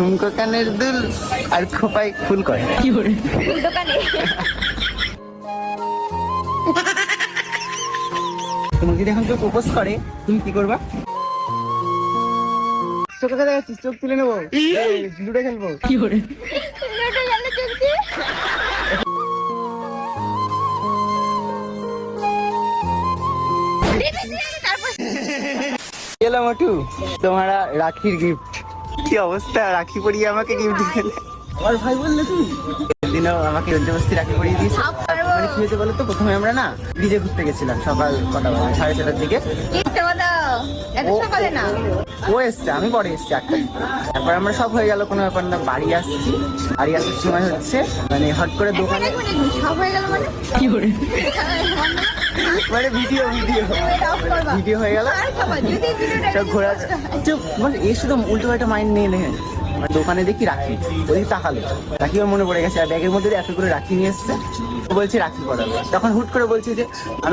ঝুমকো কানের দুল আর খোপায় ফুল করে কি করে দোকানে তোমাকে যদি এখন কেউ প্রপোজ করে তুমি কি করবা? চোখে দেখা যাচ্ছে, চোখ তুলে নেবো, লুডো খেলবো। কি করে লুডো খেলা চলছে। এলাম মোটু, তোমারা রাখির গিফট। কি অবস্থা, রাখি পরিয়ে আমাকে গিফট দিলে। আমার ভাই বললে তুমি দিনও আমাকে জবরদস্তি রাখি পরিয়ে দিয়েছে। মানে কি হয়েছে বলো তো, প্রথমে আমরা না ডিজে ঘুরতে গেছিলাম সকাল কটা বাজে, 6:30টার দিকে। সকালে না ও এসছে, আমি পরে এসছি 8টায়। তারপর আমরা সব হয়ে গেল, কোনো ব্যাপার না, বাড়ি আসছি। বাড়ি আসার সময় হচ্ছে মানে হট করে দোকানে সব হয়ে গেল মানে কি করে মানে ভিডিও ভিডিও হয়ে গেল সব ঘোরা। চুপ, মানে এ শুধু উল্টো পাল্টা মাইন্ড নিয়ে নেয়। মানে দোকানে দেখি রাখি, ওই তাকালো, রাখি ওর মনে পড়ে গেছে, আর ব্যাগের মধ্যে এত করে রাখি নিয়ে এসছে। ও বলছে রাখি পরাবে, তখন হুট করে বলছে যে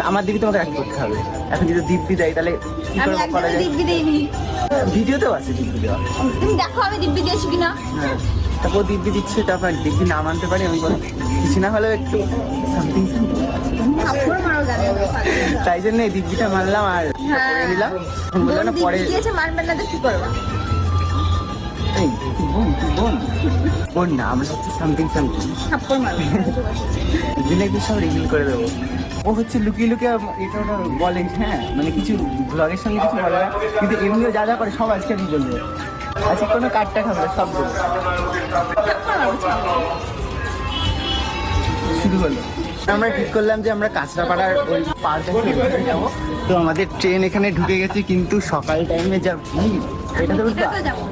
আমার দিকে তোমাকে রাখি করতে হবে। এখন যদি দিব্যি দেয় তাহলে কি করে করা যায়? দিব্যি দেইনি, ভিডিওতেও আছে দিব্যি দেওয়া। তুমি দেখো আমি দিব্যি দিয়েছি কিনা। হ্যাঁ, তারপর দিব্যি দিচ্ছে, তারপর দিব্যি না মানতে পারি। আমি বলি কিছু না হলেও একটু সামথিং, তাই জন্য এই দিব্যিটা মানলাম আর করে নিলাম। বললাম না পরে মানবেন না তো কি করবো? এই বোন না, আমরা হচ্ছে সামথিং থাপ্পড় মারবো। দিনে একদিন সব রিভিল করে দেবো। ও হচ্ছে লুকিয়ে লুকিয়ে এটা ওটা বলে, হ্যাঁ মানে কিছু ব্লগের সঙ্গে কিছু বলে না, কিন্তু এমনিও যা যা করে সব আজকে আমি বলবো। আজকে কোনো কাটটা খাবে না, সব বলবো। শুরু হলো, আমরা ঠিক করলাম যে আমরা কাঁচরাপাড়ার ওই পার্কে যাবো। তো আমাদের ট্রেন এখানে ঢুকে গেছে, কিন্তু সকাল টাইমে যা ভিড়, এটা তো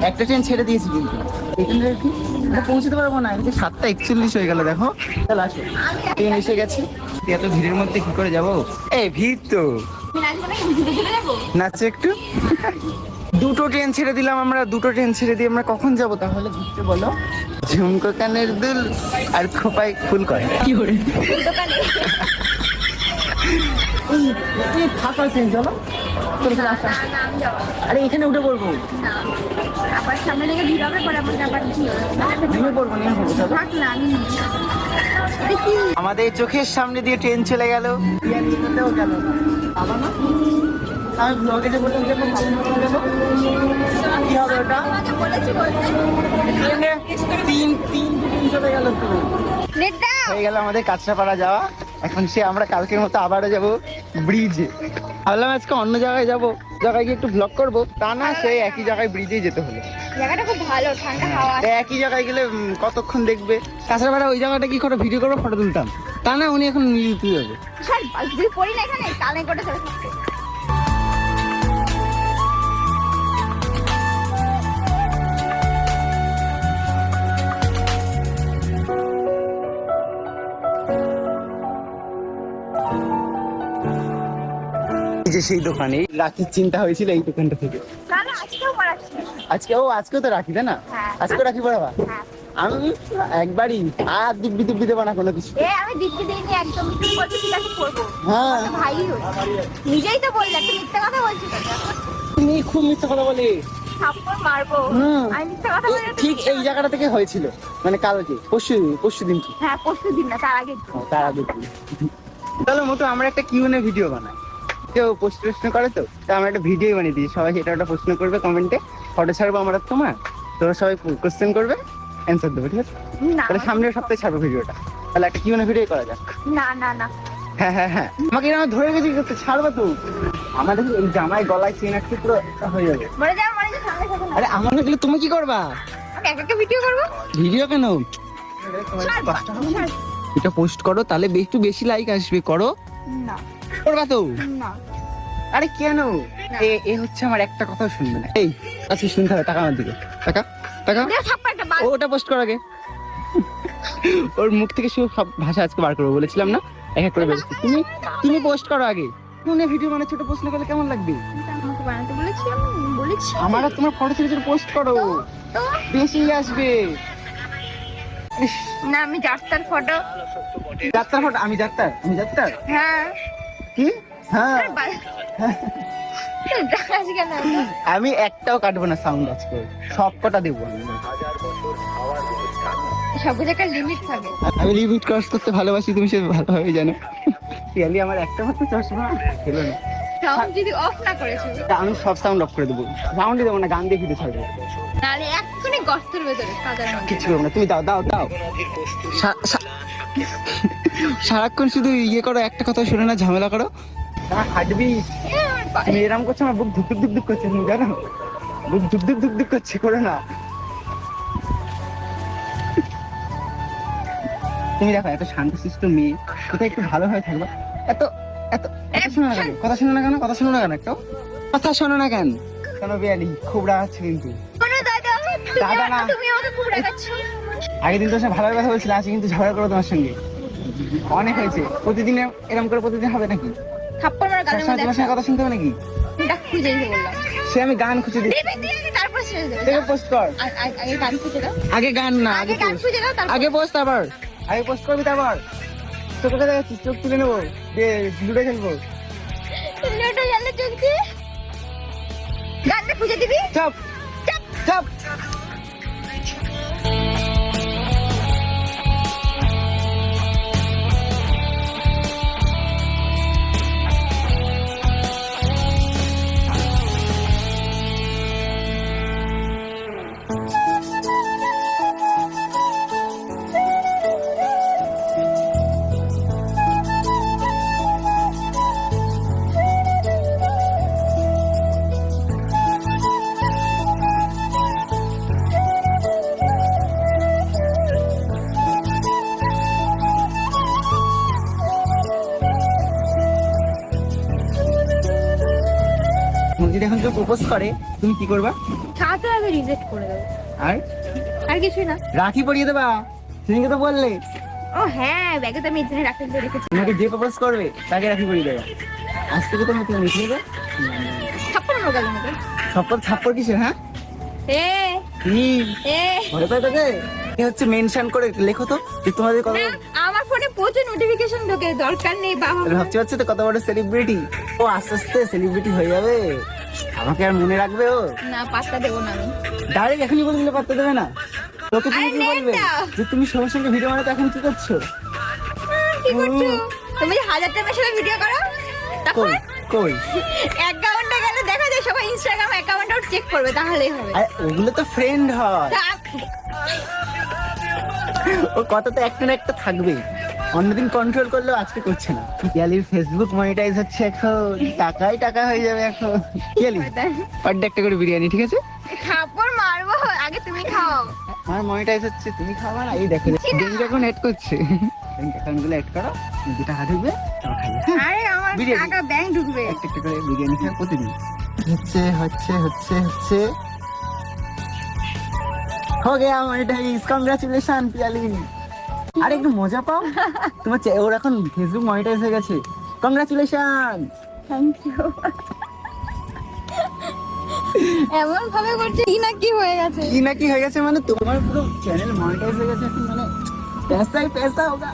একটা ট্রেন ছেড়ে দিয়েছি, কিন্তু এখানে কি আমরা পৌঁছতে পারবো না। 7:41 হয়ে গেল, দেখো। তাহলে আসো, ট্রেন এসে গেছে, এত ভিড়ের মধ্যে কি করে যাবো? এই ভিড় তো নাচছে একটু। দুটো ট্রেন ছেড়ে দিলাম আমরা, দুটো ট্রেন ছেড়ে দিয়ে আমরা কখন যাবো তাহলে ঘুরতে বলো? ঝুমকো কানের দুল আর খোপায় ফুল করে কি করে দোকানে এই ফাঁকা ট্রেন, চলো। আরে এখানে উঠে পড়বো, আবার সামনে থেকে ভিড় হবে, পরে আবার আবার নেমে পড়বো, নেমে পড়বো, চলো। থাক না আমি আমাদের চোখের সামনে দিয়ে ট্রেন চলে গেল, গেল। আবার না আমি ব্লগে যে বললাম কি হবে ওটা, তোমাকে বলেছি বলতে ট্রেনে তিন চলে গেল। তো নেট দাও। হয়ে গেল আমাদের কাঁচরাপাড়া যাওয়া। এখন সে আমরা কালকের মতো আবারও যাব ব্রিজে। ভাবলাম আজকে অন্য জায়গায় যাবো, জায়গায় গিয়ে একটু ব্লগ করবো, তা না সেই একই জায়গায় ব্রিজেই যেতে হলো। জায়গাটা খুব ভালো, ঠান্ডা হাওয়া। একই জায়গায় গেলে কতক্ষণ দেখবে। কাঁচরাপাড়া ওই জায়গাটা কি করে ভিডিও করবো, ফটো তুলতাম, তা না উনি এখন ইউটিউবে যাবে। স্যার তুই পড়ি না এখানে কালে করে চলে থাকতে। এই যে সেই দোকানে রাখির চিন্তা হয়েছিল, এই দোকানটা থেকে। না না আজকেও পড়াচ্ছি। আজকেও তো রাখি, তাই না? হ্যাঁ। আজকেও রাখি পড়াবা? হ্যাঁ। আমি একবারই আর দিব্যি দেবো না কোনো কিছু। আমি দিব্যি দিইনি একদম, তুই বলছিস ঠিক আছে করবো। হ্যাঁ, ভাই নিজেই তো বললি, একটা মিথ্যা কথা বলছিস। তুমি খুব মিথ্যা কথা বলে। থাপ্পড় মারবো। আমি মিথ্যা কথা বলে ঠিক এই জায়গাটা থেকে হয়েছিল, মানে কালকে পরশু দিন। হ্যাঁ পরশু দিন না, তার আগে। তার আগে চলো মতো আমরা একটা কিউএনএ ভিডিও বানাই। কেউ প্রশ্ন করে তো আমরা একটা ভিডিও বানিয়ে দিই, সবাই সেটা একটা প্রশ্ন করবে কমেন্টে, ফটো ছাড়বো আমরা তোমার, তোরা সবাই কোশ্চেন করবে, অ্যান্সার দেবে, ঠিক আছে? না তাহলে সামনের সপ্তাহে ছাড়বো ভিডিওটা, তাহলে একটা কিউএনএ ভিডিও করা যাক। না না না হ্যাঁ, আমাকে এরকম ধরে গেছি করতে, ছাড়বা তো। আমাদের এই জামাই গলায় চেন আটকে পুরো হয়ে যাবে। মরে যাও সামনে সাথে না। আরে আমার গেলে তুমি কি করবা? আমি একা ভিডিও করবো। ভিডিও কেন, ছাড়। এটা পোস্ট করো, তাহলে একটু বেশি লাইক আসবে, করো। না করবা তো? না আরে কেন, এ হচ্ছে আমার একটা কথাও শুনবে না। এই আচ্ছা শুনতে হবে, টাকা আমার দিকে, টাকা দে থাপ্পড় একটা বাল। ওটা পোস্ট কর আগে। ওর মুখ থেকে সব ভাষা আজকে বার করবো বলেছিলাম না, এক এক করে বলছি। তুমি পোস্ট করো আগে, ফোনে ভিডিও মানে ছোট পোস্ট না করলে কেমন লাগবে? আমাকে বানাতে বলেছি। আমার আর তোমার ফটো ছেড়ে পোস্ট করো, তো বেশি আসবে। না আমি ডাক্তার ফটো। ডাক্তার ফটো, আমি ডাক্তার হ্যাঁ কি? হ্যাঁ, আজকে না আমি একটাও কাটবো না সাউন্ড, আজকে সব কটা দেবো আমি। সব কিছু একটা লিমিট থাকে। আমি লিমিট ক্রস করতে ভালোবাসি, তুমি সে ভালোভাবে জানো। পিয়ালি আমার একটা মাত্র চশমা ছিল না। সাউন্ড যদি অফ না করেছো আমি সব সাউন্ড অফ করে দেবো, সাউন্ডই দেবো না, গান দিয়ে ভিডিও ছাড়বো। তাহলে এক্ষুনি গর্তের ভেতরে কাদার মধ্যে। কিছু করবো না, তুমি দাও দাও দাও। সারাক্ষণ শুধু ইয়ে করো, একটা কথা শুনে না, ঝামেলা করো। আমার হাঁটবি, তুমি এরম করছো, আমার বুক ধুক ধুক ধুক করছে, তুমি জানো বুক ধুক ধুক ধুক ধুক করছে, করো না। তুমি দেখো এত শান্তশিষ্ট মেয়ে, কোথায় একটু ভালোভাবে থাকবা, এত এত কথা শোনো না কেন, কথা শোনো না কেন, কথা শোনো না কেন, একটু কথা শোনো না কেন, কেন বিয়ালি খুব রাগ আছে কিন্তু। কোনো দাদা, দাদা না। তুমি আমাকে খুব রাগাচ্ছো। আগের দিন তোর সাথে ভালোভাবে কথা বলছিল, আজকে কিন্তু ঝগড়া করো তোমার সঙ্গে, অনেক হয়েছে। প্রতিদিন এরকম করে প্রতিদিন হবে নাকি? থাপ্পড় মারা গালের সবসময় মধ্যে তোমার সঙ্গে কথা শুনতে হবে নাকি? এটা খুঁজে দিতে বললাম। সে আমি গান খুঁজে দিই, দেবে দিয়ে তারপর ছেড়ে দেবে। দেখে পোস্ট কর। আগে গান খুঁজে দাও। আগে গান না, আগে গান খুঁজে দাও তারপর। আগে পোস্ট, আবার আগে পোস্ট করবি, তারপর চোখ কোথায় যাচ্ছিস, চোখ তুলে নেবো, দিয়ে লুডো খেলবো। লুডো খেলতে চলছে। গানটা খুঁজে দিবি। চাপ চাপ। যদি এখন কেউ প্রপোজ করে তুমি কি করবা? সাথে আগে রিজেক্ট করে দেবো। আর আর কিছুই না। রাখি পরিয়ে দেবা, সেদিনকে তো বললে। ও হ্যাঁ, ব্যাগে তো আমি এখানে রাখতে রেখেছি। তোমাকে যে প্রপোজ করবে তাকে রাখি পরিয়ে দেবা। আজ থেকে তুমি তুমি লিখে দেবে থাপ্পড় মারা গালের মধ্যে। থাপ্পড়। থাপ্পড় কিসের? হ্যাঁ এ কি এ ভয় পাই তোকে? এ হচ্ছে মেনশন করে লেখো তো যে তোমাদের কত, না, আমার ফোনে প্রচুর নোটিফিকেশন ঢোকে, দরকার নেই বাবা। ভাবছি হচ্ছে তো কত বড় সেলিব্রিটি ও, আস্তে আস্তে সেলিব্রিটি হয়ে যাবে, আমাকে আর মনে রাখবে ও? না, পাত্তা দেবো না আমি। ডাইরেক্ট এখনই বলে দিলে পাত্তা দেবে না তোকে? তুমি আরে কি নেট বলবে দাও। যে তুমি সবার সঙ্গে ভিডিও বানাতে এখন কি করছো? কি করছো? তুমি যে 1000 টাকার সাথে ভিডিও করো তখন কই কই? অ্যাকাউন্টে গেলে দেখা যায় সবাই ইনস্টাগ্রাম অ্যাকাউন্টও চেক করবে, তাহলেই হবে। আরে ওগুলো তো ফ্রেন্ড হয়, থাক। ও কথা তো একটা না একটা থাকবেই, অন্যদিন কন্ট্রোল করলেও আজকে করছে না। পিয়ালির ফেসবুক মনিটাইজ হচ্ছে এখন, টাকাই টাকা হয়ে যাবে এখন। পিয়ালি পার ডে একটা করে বিরিয়ানি, ঠিক আছে? থাপ্পড় মারবো, আগে তুমি খাও। আমার মনিটাইজ হচ্ছে, তুমি খাবা না? এই দেখো ব্যাংক অ্যাকাউন্ট এড করছে, ব্যাংক অ্যাকাউন্ট গুলো এড করো, 2 টাকা ঢুকবে, তোমার খাবে। আরে আমার বিরিয়ানি। টাকা ব্যাংক ঢুকবে। একটা একটা করে বিরিয়ানি খাও প্রতিদিন। হচ্ছে হচ্ছে হচ্ছে হচ্ছে हो गया মনিটাইজ, কংগ্রাচুলেশন পিয়ালি। আরে একটু মজা পাও, তোমার ওর এখন ফেসবুক মনিটাইজ হয়ে গেছে, কংগ্রাচুলেশন। Thank you. এমন ভাবে করছে কি না কি হয়ে গেছে। কি না কি হয়ে গেছে মানে, তোমার পুরো চ্যানেল মনিটাইজ হয়ে গেছে এখন, মানে पैसा ही पैसा होगा।